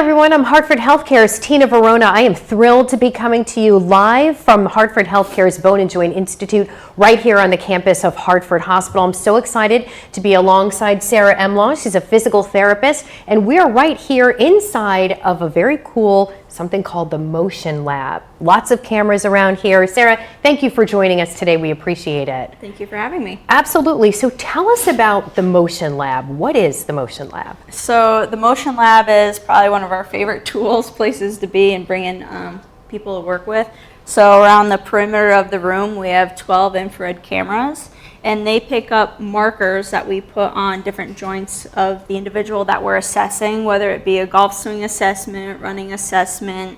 everyone, I'm Hartford Healthcare's Tina Verona. I am thrilled to be coming to you live from Hartford Healthcare's Bone and Joint Institute right here on the campus of Hartford Hospital. I'm so excited to be alongside Sarah Emlaw. She's a physical therapist, and we're right here inside of a very cool something called the Motion Lab. Lots of cameras around here. Sarah, thank you for joining us today. We appreciate it. Thank you for having me. Absolutely. So tell us about the Motion Lab. What is the Motion Lab? So the Motion Lab is probably one of our favorite tools, places to be and bring in people to work with. So around the perimeter of the room, we have 12 infrared cameras, and they pick up markers that we put on different joints of the individual that we're assessing, whether it be a golf swing assessment, running assessment,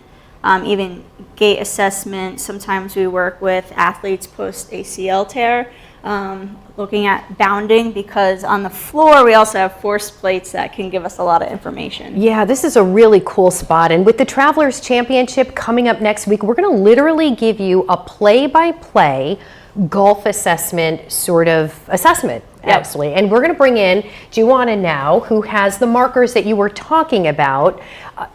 even gait assessment. Sometimes we work with athletes post ACL tear, looking at bounding, because on the floor we also have force plates that can give us a lot of information. Yeah, this is a really cool spot. And with the Travelers Championship coming up next week, we're going to literally give you a play-by-play golf assessment sort of assessment, actually. And we're going to bring in Juana now, who has the markers that you were talking about.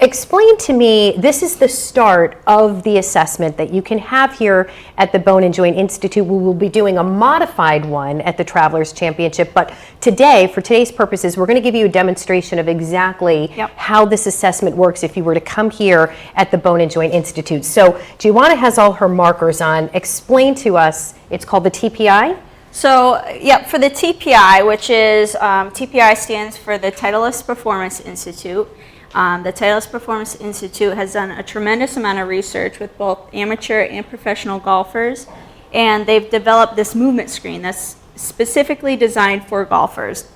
Explain to me, this is the start of the assessment that you can have here at the Bone and Joint Institute. We will be doing a modified one at the Travelers Championship, but today, for today's purposes, we're going to give you a demonstration of exactly how this assessment works if you were to come here at the Bone and Joint Institute. So Juana has all her markers on. Explain to us, it's called the TPI? So, for the TPI, which is, TPI stands for the Titleist Performance Institute. The Titleist Performance Institute has done a tremendous amount of research with both amateur and professional golfers, and they've developed this movement screen that's specifically designed for golfers.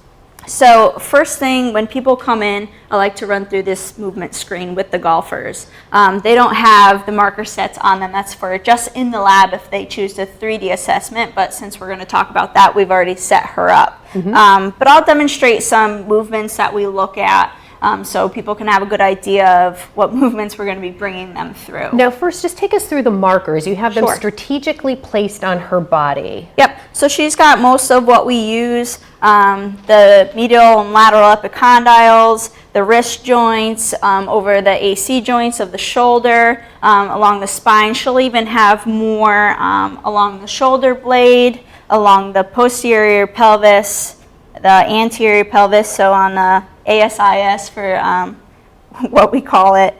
So first thing, when people come in, I like to run through this movement screen with the golfers. They don't have the marker sets on them. That's for just in the lab if they choose a 3D assessment, but since we're going to talk about that, we've already set her up. But I'll demonstrate some movements that we look at, so people can have a good idea of what movements we're going to be bringing them through. Now first, just take us through the markers. You have them strategically placed on her body. Yep, so she's got most of what we use, the medial and lateral epicondyles, the wrist joints, over the AC joints of the shoulder, along the spine. She'll even have more along the shoulder blade, along the posterior pelvis, the anterior pelvis, so on the ASIS for what we call it.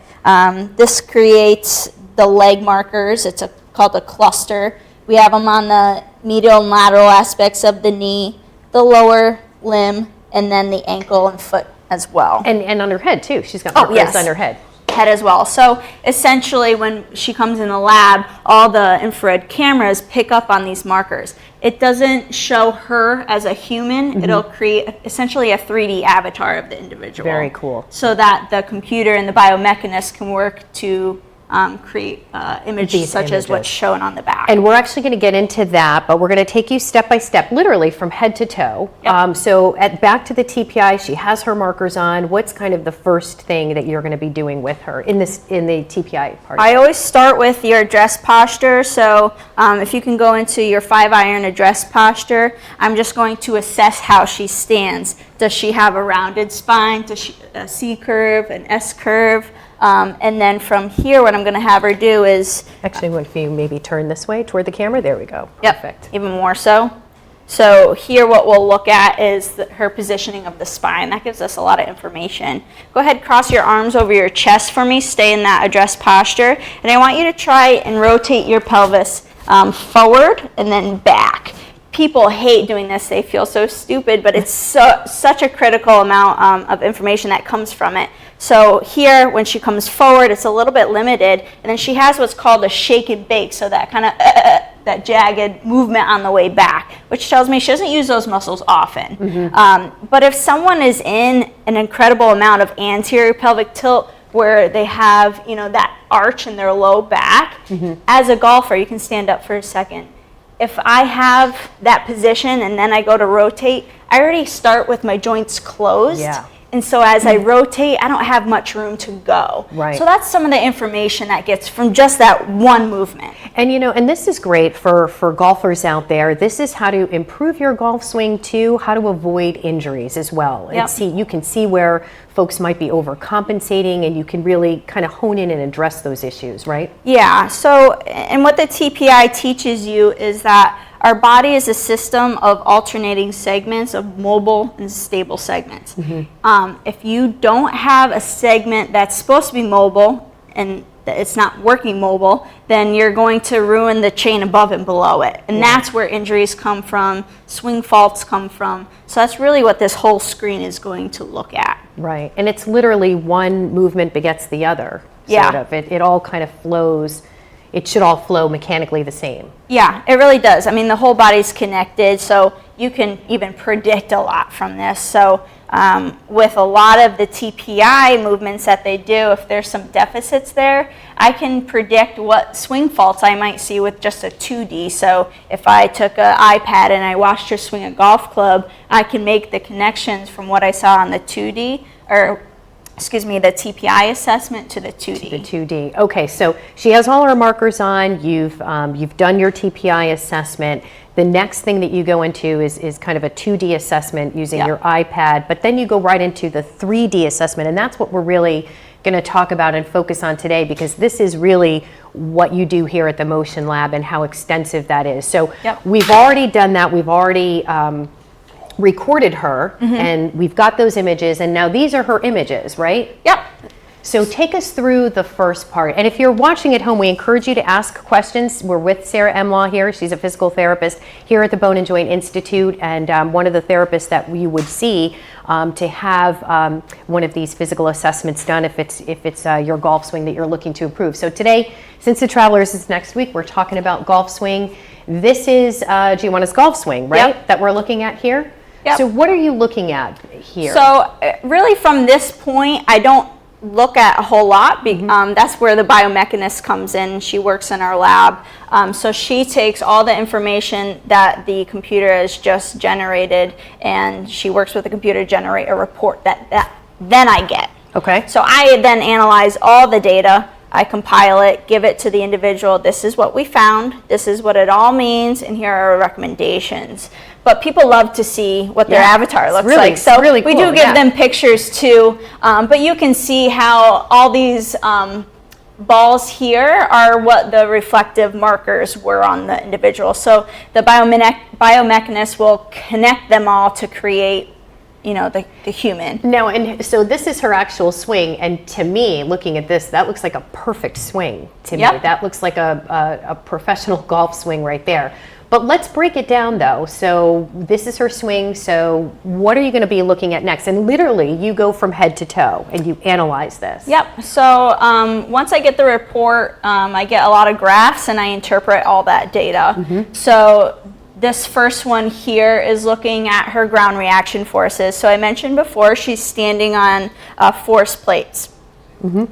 This creates the leg markers. It's called a cluster. We have them on the medial and lateral aspects of the knee, the lower limb, and then the ankle and foot as well. And on her head too. She's got markers on her head. Head as well. So essentially when she comes in the lab, all the infrared cameras pick up on these markers. It doesn't show her as a human. It'll create essentially a 3D avatar of the individual. Very cool. So that the computer and the biomechanist can work to create images such as what's shown on the back. And we're actually going to get into that, but we're going to take you step by step, literally from head to toe. So back to the TPI, she has her markers on. What's kind of the first thing that you're going to be doing with her in the TPI part? I always start with your address posture. So if you can go into your 5-iron address posture, I'm just going to assess how she stands. Does she have a rounded spine? Does she a C curve, an S curve? And then from here, what I'm going to have her do is... Actually, if you maybe turn this way toward the camera, there we go. Perfect. Even more so. So here what we'll look at is her positioning of the spine. That gives us a lot of information. Go ahead, cross your arms over your chest for me. Stay in that address posture. And I want you to try and rotate your pelvis forward and then back. People hate doing this. They feel so stupid, but it's such a critical amount of information that comes from it. So here, when she comes forward, it's a little bit limited, and then she has what's called a shake and bake, so that kind of that jagged movement on the way back, which tells me she doesn't use those muscles often. But if someone is in an incredible amount of anterior pelvic tilt, where they have, that arch in their low back, as a golfer, you can stand up for a second. If I have that position and then I go to rotate, I already start with my joints closed. And so as I rotate, I don't have much room to go. Right. So that's some of the information that gets from just that one movement. And and this is great for golfers out there. This is how to improve your golf swing too, how to avoid injuries as well. Yep. And you can see where folks might be overcompensating, and you can really kind of hone in and address those issues, right? Yeah, so, and what the TPI teaches you is that our body is a system of alternating segments of mobile and stable segments. If you don't have a segment that's supposed to be mobile and it's not working mobile, then you're going to ruin the chain above and below it. And that's where injuries come from, swing faults come from. So that's really what this whole screen is going to look at. Right, and it's literally one movement begets the other, sort of. It all kind of flows. It should all flow mechanically the same. Yeah, it really does. I mean, the whole body's connected, so you can even predict a lot from this. So with a lot of the TPI movements that they do, if there's some deficits there, I can predict what swing faults I might see with just a 2D. So if I took an iPad and I watched her swing a golf club, I can make the connections from what I saw on the 2D, or excuse me, the TPI assessment to the 2D. The 2D. Okay, so she has all her markers on. You've done your TPI assessment. The next thing that you go into is kind of a 2D assessment using your iPad, but then you go right into the 3D assessment, and that's what we're really going to talk about and focus on today, because this is really what you do here at the Motion Lab and how extensive that is. So we've already done that. We've already recorded her, and we've got those images, and now these are her images, right? Yep. So take us through the first part. And if you're watching at home, we encourage you to ask questions. We're with Sarah Emlaw here. She's a physical therapist here at the Bone and Joint Institute, and one of the therapists that you would see to have one of these physical assessments done if it's your golf swing that you're looking to improve. So today, since the Travelers is next week, we're talking about golf swing. This is Giovanna's golf swing, right? That we're looking at here? Yep. So what are you looking at here? So really from this point, I don't look at a whole lot. That's where the biomechanist comes in. She works in our lab. So she takes all the information that the computer has just generated, and she works with the computer to generate a report that then I get. Okay. So I then analyze all the data. I compile it, give it to the individual. This is what we found. This is what it all means, and here are our recommendations. But people love to see what their avatar looks like. So really we cool, do give them pictures too. But you can see how all these balls here are what the reflective markers were on the individual. So the biomechanist will connect them all to create, the human. Now, and so this is her actual swing, and to me, looking at this, that looks like a perfect swing to me. That looks like a professional golf swing right there. But let's break it down though. So this is her swing. So what are you going to be looking at next? And literally, you go from head to toe and you analyze this. Yep. So once I get the report, I get a lot of graphs and I interpret all that data. So this first one here is looking at her ground reaction forces. So I mentioned before, she's standing on force plates.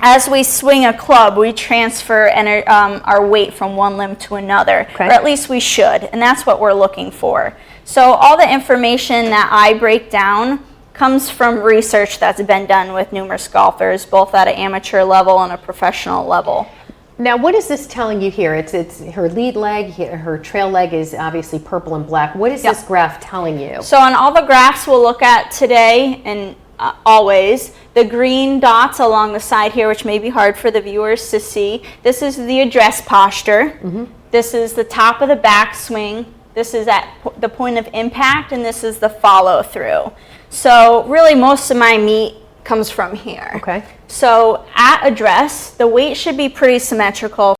As we swing a club, we transfer our weight from one limb to another, or at least we should, and that's what we're looking for. So all the information that I break down comes from research that's been done with numerous golfers, both at an amateur level and a professional level. Now, what is this telling you here? It's her lead leg, her trail leg is obviously purple and black. What is this graph telling you? So on all the graphs we'll look at today, and always, the green dots along the side here, which may be hard for the viewers to see, this is the address posture. This is the top of the backswing. This is at the point of impact, and this is the follow through. So really most of my meat comes from here. Okay. So at address, the weight should be pretty symmetrical